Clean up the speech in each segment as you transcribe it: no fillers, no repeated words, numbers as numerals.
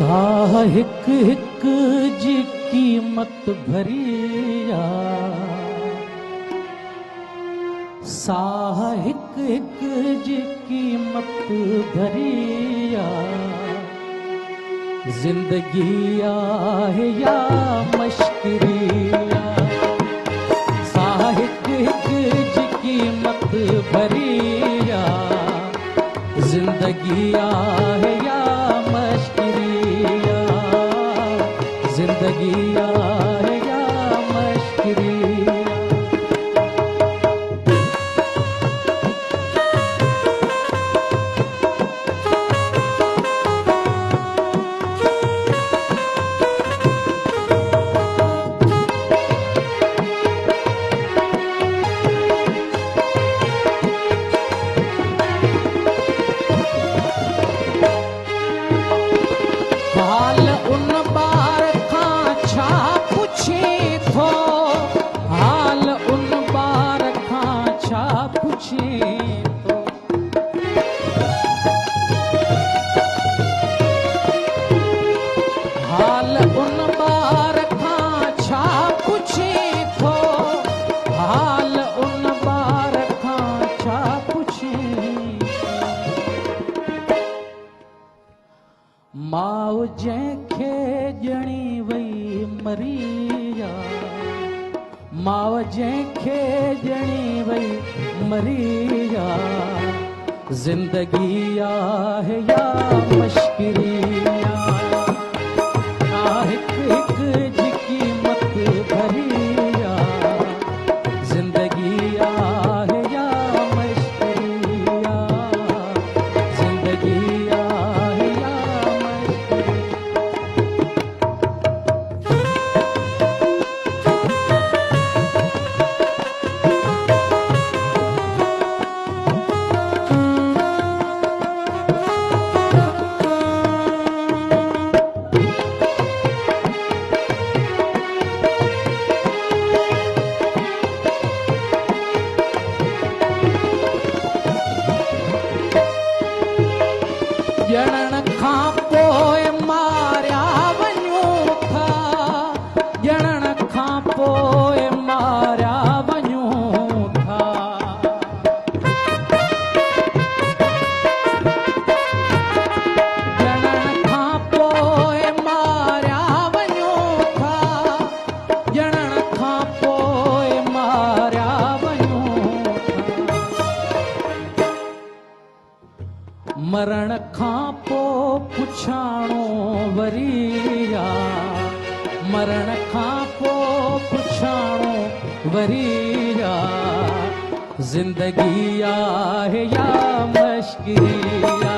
साह हिक हिक जी कीमत भरिया, साह हिक हिक जी कीमत भरिया। जिंदगी आहे या मश्किरिया, साह हिक हिक जी कीमत भरिया। जिंदगी आहे या मश्किरिया, जिंदगी आहे या मश्किरिया। हाल उन बार खां छा पुछे थो, हाल उन बार खां छा पुछे थो। हाल उन बार खां छा पुछे थो, हाल उन बार खां छा पुछे। माउ जंहिंखे ॼणी वई मरिया, माउ जंहिंखे ॼणी वई मरिया। जिंदगी आहे या मश्किरिया, हिक हिक जी कीमत भरिया। जिंदगी आहे या मश्किरिया, जिंदगी आहे या ॼणण खां पोइ मारिया वञूं था, ॼणण खां पोइ मारिया वञूं था। ॼणण खां पोइ मारिया वञूं था, ॼणण खां पोइ मारिया वञूं था। मरण खां पोइ पुछाणो वरिया, मरण खां पोइ पुछाणो वरिया। जिंदगी आहे या मश्किरिया,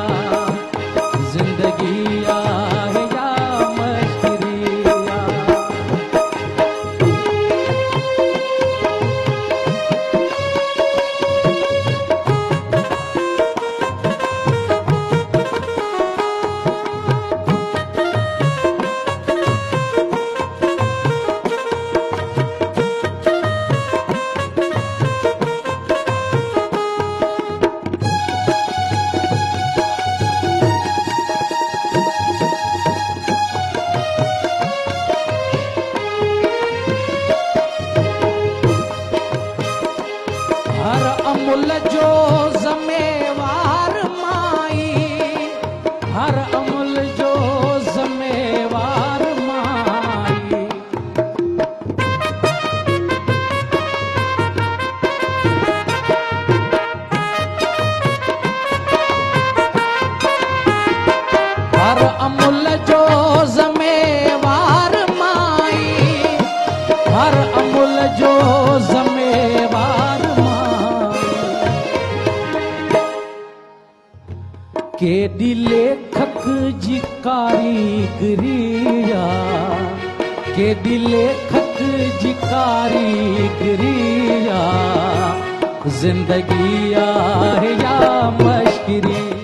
जिंदगी आहे या मश्किरिया। हर अमुल जो ज़िम्मेवार माई, हर अमुल जो ज़िम्मेवार माई। हर अमुल जो ज़िम्मेवार माई, हर अमुल जो ज़िम्मेवार। केॾी लेखक जी कारीगरिया, केॾी लेखक जी कारीगरिया। जिंदगी आहे या मश्किरिया।